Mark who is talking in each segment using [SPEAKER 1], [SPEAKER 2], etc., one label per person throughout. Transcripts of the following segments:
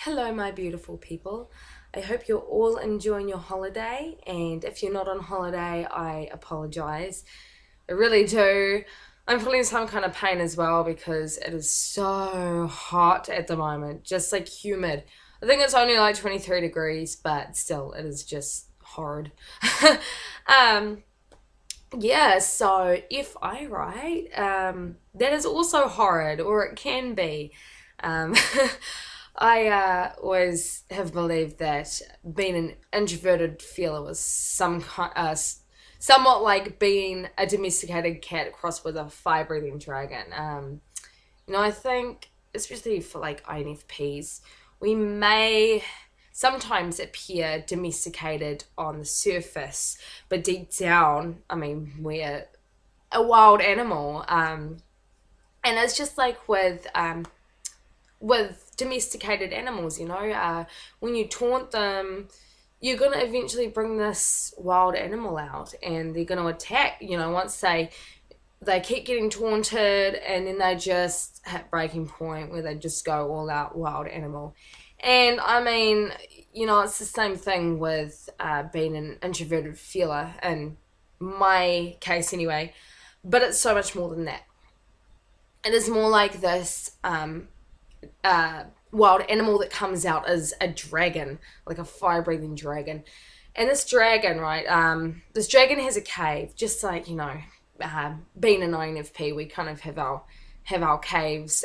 [SPEAKER 1] Hello, my beautiful people. I hope you're all enjoying your holiday, and if you're not on holiday, I apologize. I really do. I'm feeling some kind of pain as well because it is so hot at the moment, just like humid. I think it's only like 23 degrees, but still, it is just horrid. um, yeah, so if I write, that is also horrid, or it can be. Um, I always have believed that being an introverted feeler was somewhat like being a domesticated cat crossed with a fire-breathing dragon. I think, especially for like INFPs, we may sometimes appear domesticated on the surface, but deep down, I mean, we're a wild animal. And it's just like with domesticated animals, when you taunt them, you're going to eventually bring this wild animal out and they're going to attack, once they keep getting taunted and then they just hit breaking point where they just go all out wild animal. And I mean, it's the same thing with being an introverted feeler, in my case anyway, but it's so much more than that. It is more like this wild animal that comes out as a dragon, like a fire breathing dragon. And this dragon, right? This dragon has a cave, just like being an INFP, we kind of have our caves,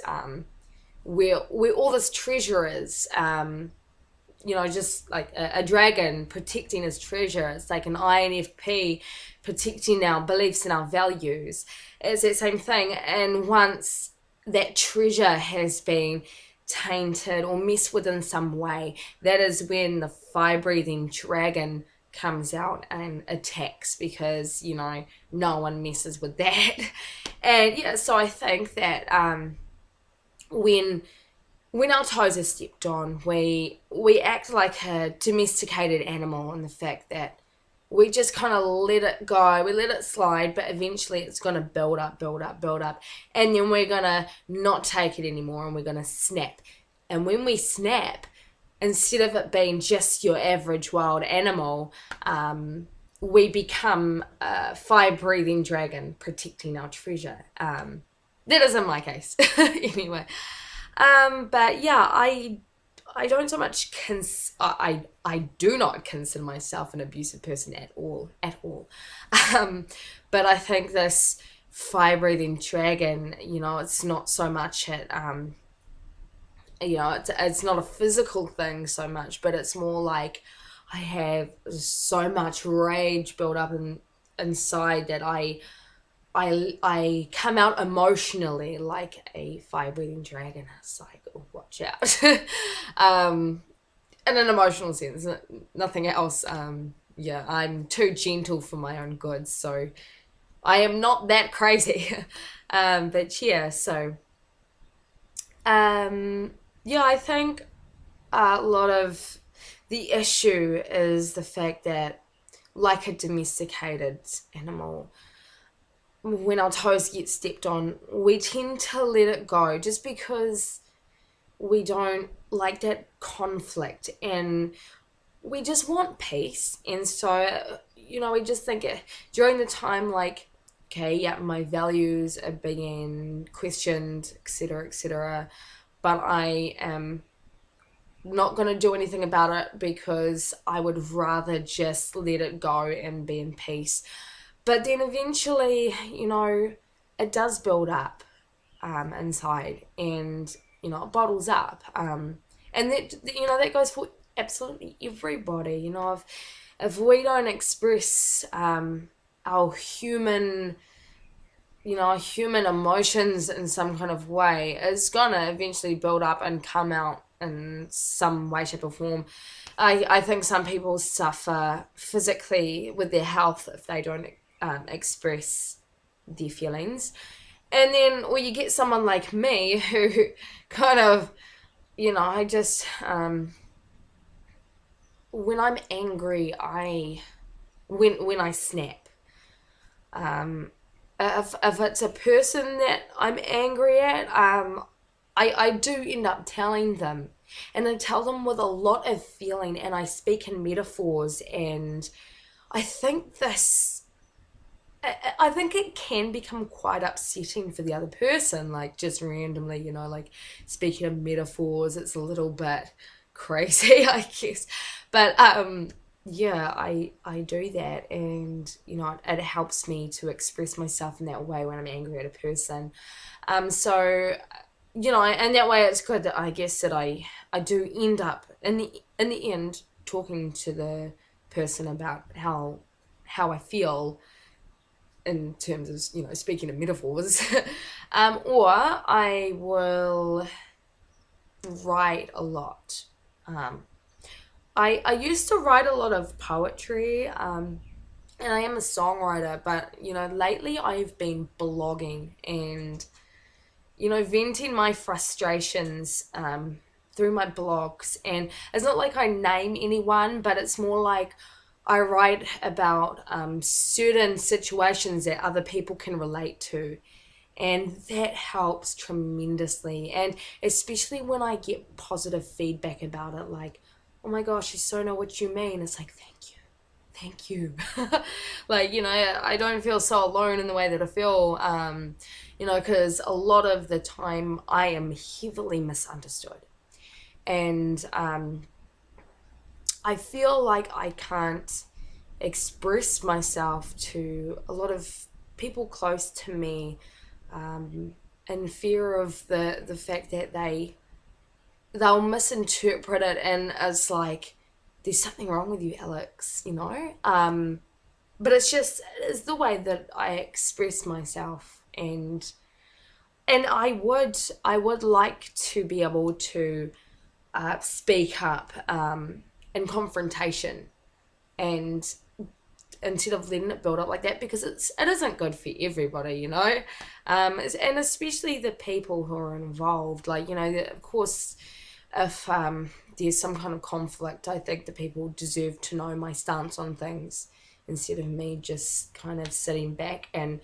[SPEAKER 1] where all this treasure is. Just like a dragon protecting his treasure. It's like an INFP protecting our beliefs and our values. It's that same thing. And once that treasure has been tainted or messed with in some way, that is when the fire breathing dragon comes out and attacks because, no one messes with that. And yeah, so I think that when our toes are stepped on, we act like a domesticated animal in the fact that we just kind of let it go, we let it slide, but eventually it's going to build up, build up, build up, and then we're going to not take it anymore and we're going to snap. And when we snap, instead of it being just your average wild animal, we become a fire breathing dragon protecting our treasure. That is in my case, anyway. But yeah, I don't so much I do not consider myself an abusive person at all. Um, but I think this fire breathing dragon, it's not so much it's not a physical thing so much, but it's more like I have so much rage built up inside that I come out emotionally like a fire breathing dragon. It's like, oh, watch out. um, in an emotional sense, nothing else. Yeah, I'm too gentle for my own good, so I am not that crazy. But yeah, so yeah, I think a lot of the issue is the fact that, like a domesticated animal, when our toes get stepped on, we tend to let it go just because we don't like that conflict and we just want peace. And so, we just think during the time, like, okay, yeah, my values are being questioned, etc., etc., but I am not going to do anything about it because I would rather just let it go and be in peace. But then eventually, it does build up inside, and it bottles up. And that goes for absolutely everybody. If we don't express our human emotions in some kind of way, it's gonna eventually build up and come out in some way, shape, or form. I think some people suffer physically with their health if they don't express their feelings. And then, or you get someone like me who kind of, I just, when I'm angry, when I snap. If it's a person that I'm angry at, I do end up telling them. And I tell them with a lot of feeling, and I speak in metaphors. And I think this, I think it can become quite upsetting for the other person, like just randomly, like speaking of metaphors. It's a little bit crazy, I guess. But yeah, I do that, and it helps me to express myself in that way when I'm angry at a person. So and that way it's good that I guess that I do end up in the end talking to the person about how I feel in terms of speaking of metaphors. Or I will write a lot. um, I used to write a lot of poetry, and I am a songwriter, but lately I've been blogging and venting my frustrations through my blogs. And it's not like I name anyone, but it's more like I write about certain situations that other people can relate to. And that helps tremendously. And especially when I get positive feedback about it, like, oh my gosh, you so know what you mean. It's like, thank you. Thank you. Like, I don't feel so alone in the way that I feel, because a lot of the time I am heavily misunderstood. And I feel like I can't express myself to a lot of people close to me, in fear of the fact that they'll misinterpret it, and it's like there's something wrong with you, Alex. But it's the way that I express myself. And I would like to be able to speak up in confrontation, and instead of letting it build up like that, because it isn't good for everybody. And especially the people who are involved. Like, of course, if there's some kind of conflict, I think the people deserve to know my stance on things, instead of me just kind of sitting back and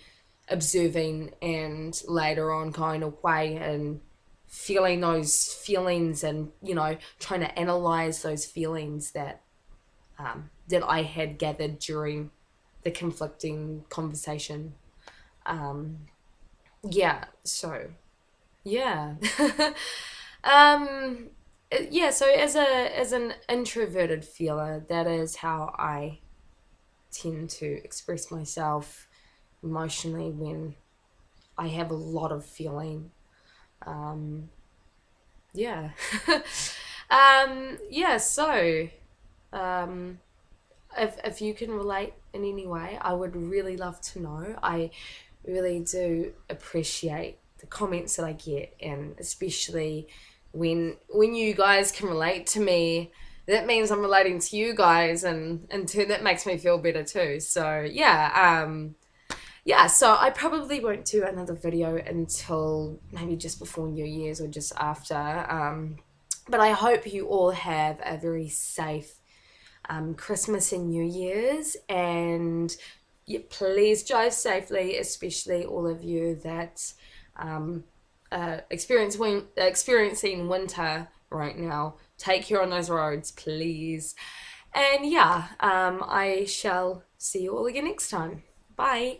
[SPEAKER 1] observing, and later on going away and feeling those feelings, and trying to analyze those feelings that I had gathered during the conflicting conversation. Um, yeah, so yeah. um, yeah, so as an introverted feeler, that is how I tend to express myself emotionally when I have a lot of feeling. Um, yeah. Yeah, so um, if you can relate in any way, I would really love to know. I really do appreciate the comments that I get, and especially when you guys can relate to me. That means I'm relating to you guys, and too, that makes me feel better too. So yeah, so I probably won't do another video until maybe just before New Year's or just after. But I hope you all have a very safe Christmas and New Year's, and yeah, please drive safely, especially all of you that um, experiencing winter right now. Take care on those roads, please. And yeah, I shall see you all again next time. Bye.